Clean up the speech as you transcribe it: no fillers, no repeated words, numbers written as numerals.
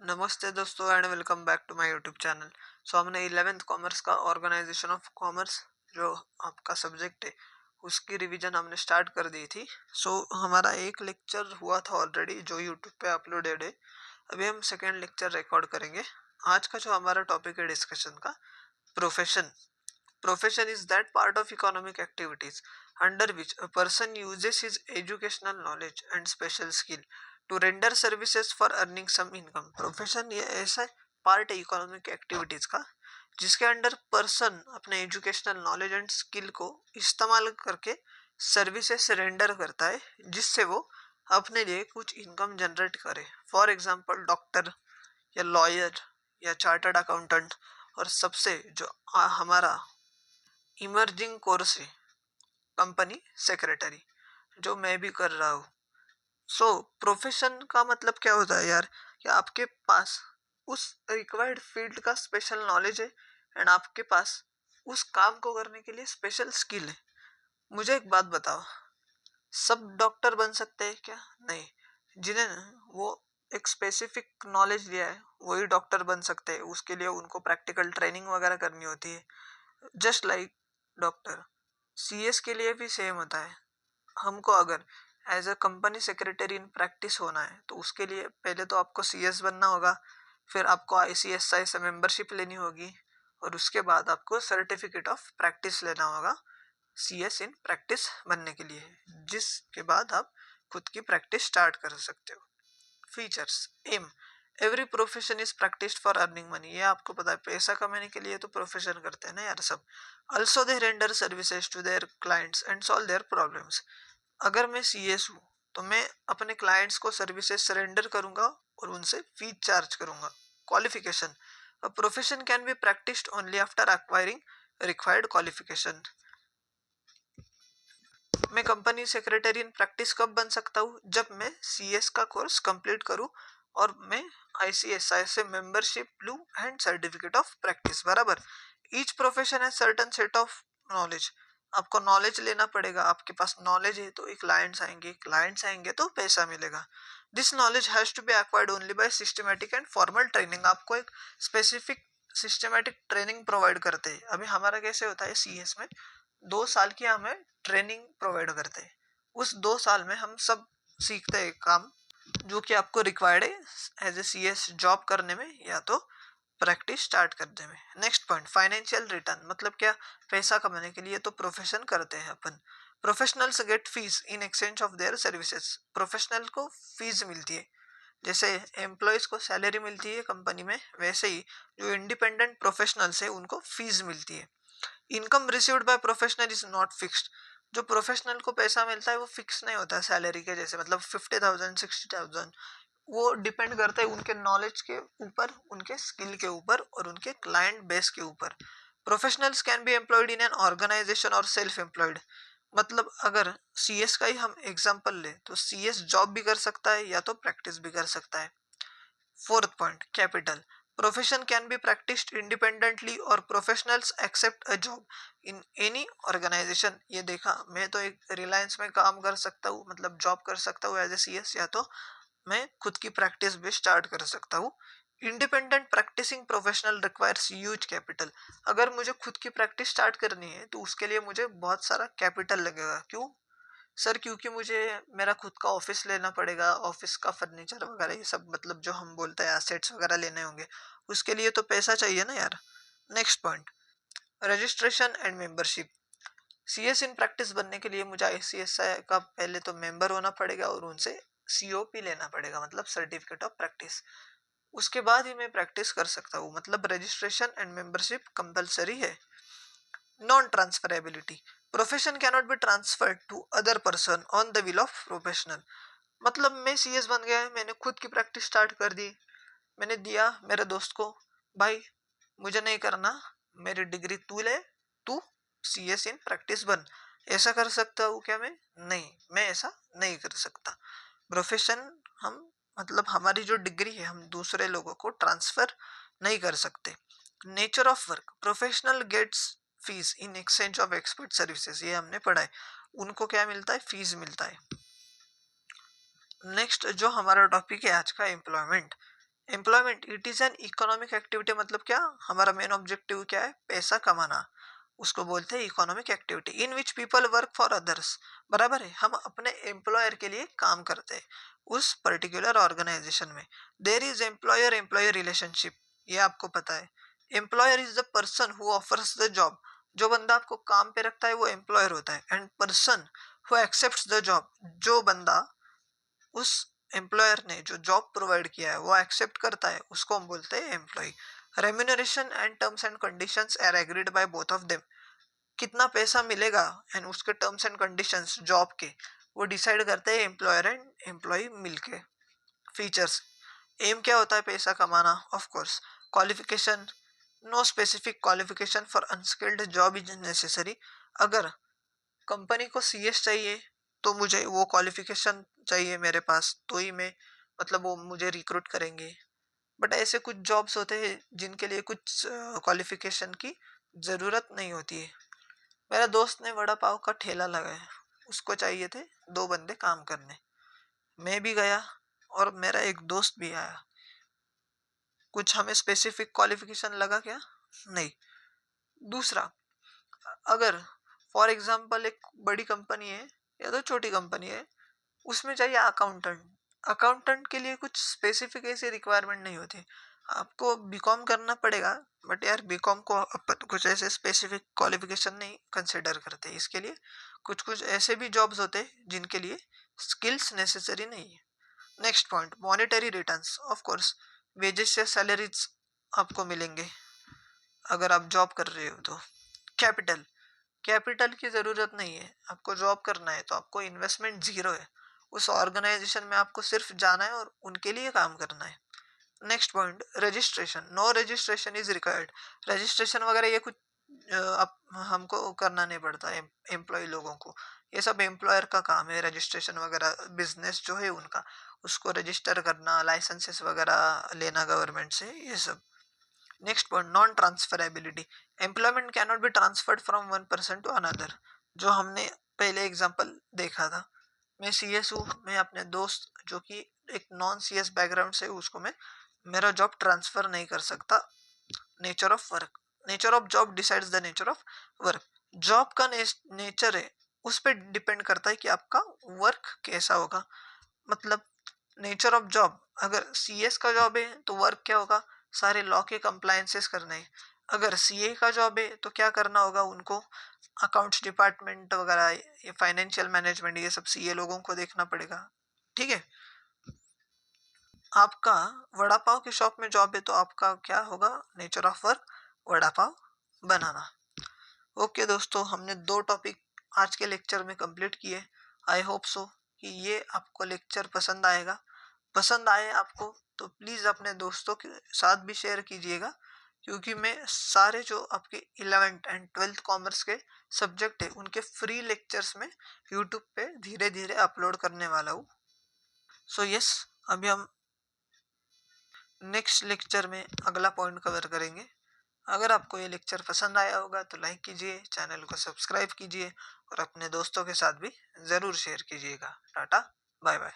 नमस्ते दोस्तों and welcome back to my YouTube channel. हमने 11th कॉमर्स का ऑर्गेनाइजेशन ऑफ कॉमर्स जो आपका सब्जेक्ट है उसकी रिवीजन हमने स्टार्ट कर दी थी। हमारा एक लेक्चर हुआ था ऑलरेडी जो यूट्यूब पे अपलोडेड है। अभी हम सेकेंड लेक्चर रिकॉर्ड करेंगे। आज का जो हमारा टॉपिक है डिस्कशन का, profession. Profession is that part of economic activities under which a person uses his educational knowledge and special skill to render services for earning some income. Profession ये ऐसा part है इकोनॉमिक एक्टिविटीज का जिसके under person अपने educational knowledge and skill को इस्तेमाल करके services render करता है जिससे वो अपने लिए कुछ इनकम जनरेट करे। फॉर एग्जांपल डॉक्टर या लॉयर या चार्टर्ड अकाउंटेंट, और सबसे जो हमारा इमर्जिंग कोर्स है कंपनी सेक्रेटरी, जो मैं भी कर रहा हूँ। प्रोफेशन का मतलब क्या होता है यार, कि आपके पास उस रिक्वायर्ड फील्ड का स्पेशल नॉलेज है एंड आपके पास उस काम को करने के लिए स्पेशल स्किल है। मुझे एक बात बताओ, सब डॉक्टर बन सकते हैं क्या? नहीं। जिन्हें वो एक स्पेसिफिक नॉलेज लिया है वही डॉक्टर बन सकते हैं। उसके लिए उनको प्रैक्टिकल ट्रेनिंग वगैरह करनी होती है। जस्ट लाइक डॉक्टर, सीएस के लिए भी सेम होता है। हमको अगर as a company secretary in practice होना है तो उसके लिए पहले तो आपको सीएस बनना होगा, फिर आपको आईसीएसआई से मेंबरशिप लेनी होगी और उसके बाद आपको सर्टिफिकेट ऑफ प्रैक्टिस लेना होगा सीएस इन प्रैक्टिस बनने के लिए, जिसके बाद आप खुद की प्रैक्टिस स्टार्ट कर सकते हो। Features, um, every profession is practised for earning money. ये आपको पता है, पैसा कमाने के लिए तो प्रोफेशन करते हैं ना यार सब। Also they render services to their clients and solve their problems. अगर मैं सीएस हूँ तो मैं अपने क्लाइंट्स को सर्विसेज सरेंडर करूंगा और उनसे फीस चार्ज करूंगा। Qualification, a profession can be practised only after acquiring required qualification. मैं कंपनी सेक्रेटरी इन प्रैक्टिस कब बन सकता हूँ? जब मैं सीएस का कोर्स कंप्लीट करूँ और मैं आईसीएसआई से मेंबरशिप लूँ एंड सर्टिफिकेट ऑफ प्रैक्टिस। बराबर। ईच प्रोफेशन है सर्टन सेट ऑफ नॉलेज। आपको नॉलेज लेना पड़ेगा। आपके पास नॉलेज है तो क्लाइंट्स आएंगे तो पैसा मिलेगा। This knowledge has to be acquired only by systematic and formal training. आपको एक स्पेसिफिक सिस्टमेटिक ट्रेनिंग प्रोवाइड करते हैं। अभी हमारा कैसे होता है सीएस में, 2 साल की हमें ट्रेनिंग प्रोवाइड करते हैं। उस 2 साल में हम सब सीखते हैं काम जो कि आपको रिक्वायर्ड है एज ए सीएस जॉब करने में या तो प्रैक्टिस स्टार्ट करने में। Next point, financial return. मतलब क्या? पैसा कमाने के लिए तो प्रोफेशन करते हैं अपन। Professionals get fees in exchange of their services. Professional को फीस मिलती है, जैसे एम्प्लॉयज को सैलरी मिलती है कंपनी में, वैसे ही जो इंडिपेंडेंट प्रोफेशनल्स है उनको फीस मिलती है। Income received by professional is not fixed. जो प्रोफेशनल को पैसा मिलता है वो फिक्स नहीं होता सैलरी के जैसे, मतलब 50,000 60,000। वो डिपेंड करता है उनके नॉलेज के ऊपर, उनके स्किल के ऊपर और उनके क्लाइंट बेस के ऊपर। Professionals can be employed in an organisation और सेल्फ एम्प्लॉयड। मतलब अगर सीएस का ही हम एग्जांपल ले तो सीएस जॉब भी कर सकता है या तो प्रैक्टिस भी कर सकता है। Fourth point, capital. Profession can be practised independently और professionals accept a job in any organisation. ये देखा, मैं तो एक रिलायंस में काम कर सकता हूँ, मतलब जॉब कर सकता हूँ एज ए सीएस, या तो मैं खुद की प्रैक्टिस भी स्टार्ट कर सकता हूँ। Independent practising professional requires huge capital. अगर मुझे खुद की प्रैक्टिस स्टार्ट करनी है तो उसके लिए मुझे बहुत सारा कैपिटल लगेगा। क्यों सर? क्योंकि मुझे मेरा खुद का ऑफिस लेना पड़ेगा, ऑफिस का फर्नीचर वगैरह ये सब, मतलब जो हम बोलते हैं एसेट्स वगैरह लेने होंगे, उसके लिए तो पैसा चाहिए ना यार। Next point, registration and membership. CS in practice बनने के लिए मुझे आईसीएसआई का पहले तो मेंबर होना पड़ेगा और उनसे सीओपी लेना पड़ेगा, मतलब सर्टिफिकेट ऑफ प्रैक्टिस। उसके बाद ही मैं प्रैक्टिस कर सकता हूँ, मतलब रजिस्ट्रेशन एंड मेंबरशिप कंपलसरी है। Non transferability, profession cannot be transferred to other person on the will of professional. मतलब मैं सीएस बन गया है, मैंने खुद की प्रैक्टिस स्टार्ट कर दी, मैंने दिया मेरे दोस्त को, भाई मुझे नहीं करना, मेरी डिग्री तू ले, तू सीएस इन प्रैक्टिस बन। ऐसा कर सकता हूँ क्या मैं? नहीं, मैं ऐसा नहीं कर सकता। प्रोफेशन हम, मतलब हमारी जो डिग्री है हम दूसरे लोगों को ट्रांसफर नहीं कर सकते। Nature of work, professional gets fees in exchange of expert services. ये हमने पढ़ा है। उनको क्या मिलता है? फीस मिलता है। नेक्स्ट जो हमारा टॉपिक है आज का, employment. Employment it is an economic activity, मतलब क्या, हमारा मेन ऑब्जेक्टिव क्या है, पैसा कमाना, उसको बोलते हैं economic activity. In which people work for others, बराबर है, हम अपने एम्प्लॉयर के लिए काम करते हैं उस पर्टिकुलर ऑर्गेनाइजेशन में। There is employer employer relationship, ये आपको पता है। Employer is the person who offers the job, जो बंदा आपको काम पे रखता है वो एम्प्लॉयर होता है। And person who accepts the job, जो बंदा उस एम्प्लॉयर ने जो जॉब प्रोवाइड किया है वो एक्सेप्ट करता है, उसको हम बोलते हैं employee. Remuneration and terms and conditions are agreed by both of them, कितना पैसा मिलेगा एंड उसके टर्म्स एंड कंडीशंस जॉब के, वो डिसाइड करते हैं एम्प्लॉयर एंड एम्प्लॉय मिलके। फीचर्स, एम क्या होता है, पैसा कमाना, of course. Qualification, no specific qualification for unskilled job is necessary, अगर कंपनी को सीएस चाहिए तो मुझे वो क्वालिफिकेशन चाहिए मेरे पास, तो ही मैं, मतलब वो मुझे रिक्रूट करेंगे। बट ऐसे कुछ जॉब्स होते हैं जिनके लिए कुछ क्वालिफिकेशन की ज़रूरत नहीं होती है। मेरा दोस्त ने वड़ा पाव का ठेला लगाया, उसको चाहिए थे 2 बंदे काम करने, मैं भी गया और मेरा एक दोस्त भी आया। कुछ हमें स्पेसिफिक क्वालिफिकेशन लगा क्या? नहीं। दूसरा, अगर फॉर एग्जांपल एक बड़ी कंपनी है या तो छोटी कंपनी है, उसमें चाहिए अकाउंटेंट, अकाउंटेंट के लिए कुछ स्पेसिफिक ऐसी रिक्वायरमेंट नहीं होती, आपको बीकॉम करना पड़ेगा, बट यार बीकॉम को अपन कुछ ऐसे स्पेसिफिक क्वालिफिकेशन नहीं कंसिडर करते, इसके लिए कुछ कुछ ऐसे भी जॉब्स होते हैं जिनके लिए स्किल्स नेसेसरी नहीं है। Next point, monetary returns, of course wages या सैलरीज आपको मिलेंगे अगर आप जॉब कर रहे हो तो। कैपिटल, कैपिटल की ज़रूरत नहीं है, आपको जॉब करना है तो आपको इन्वेस्टमेंट ज़ीरो है, उस ऑर्गेनाइजेशन में आपको सिर्फ जाना है और उनके लिए काम करना है। Next point, registration, no registration is required, registration वगैरह ये कुछ आप हमको करना नहीं पड़ता है, एम्प्लॉय लोगों को, ये सब एम्प्लॉयर का काम है, रजिस्ट्रेशन वगैरह, बिजनेस जो है उनका, उसको रजिस्टर करना, लाइसेंसेस वगैरह लेना गवर्नमेंट से, ये सब। Next point, non transferability, employment can not be transferred from one person to another, जो हमने पहले एग्जांपल देखा था। मैं सीएस हूँ, मैं अपने दोस्त जो कि एक नॉन सीएस बैकग्राउंड से उसको मैं मेरा जॉब ट्रांसफर नहीं कर सकता। Nature of work, nature of job decides the nature of work, job का नेचर है उस पर डिपेंड करता है कि आपका वर्क कैसा होगा। मतलब नेचर ऑफ जॉब, अगर सीएस का जॉब है तो वर्क क्या होगा, सारे लॉ के कंप्लायंसेस करने हैं। अगर सीए का जॉब है तो क्या करना होगा उनको, अकाउंट्स डिपार्टमेंट वगैरह, ये फाइनेंशियल मैनेजमेंट, ये सब सीए लोगों को देखना पड़ेगा। ठीक है, आपका वड़ा पाव की शॉप में जॉब है तो आपका क्या होगा, nature of work vada pav banana. Okay दोस्तों, हमने 2 टॉपिक आज के लेक्चर में कंप्लीट किए। आई होप सो कि ये आपको लेक्चर पसंद आएगा। पसंद आए आपको तो प्लीज़ अपने दोस्तों के साथ भी शेयर कीजिएगा, क्योंकि मैं सारे जो आपके 11th एंड 12th कॉमर्स के सब्जेक्ट है उनके फ्री लेक्चर्स में यूट्यूब पे धीरे धीरे अपलोड करने वाला हूँ। सो यस, अभी हम नेक्स्ट लेक्चर में अगला पॉइंट कवर करेंगे। अगर आपको ये लेक्चर पसंद आया होगा तो लाइक कीजिए, चैनल को सब्सक्राइब कीजिए और अपने दोस्तों के साथ भी ज़रूर शेयर कीजिएगा। Tata, bye bye.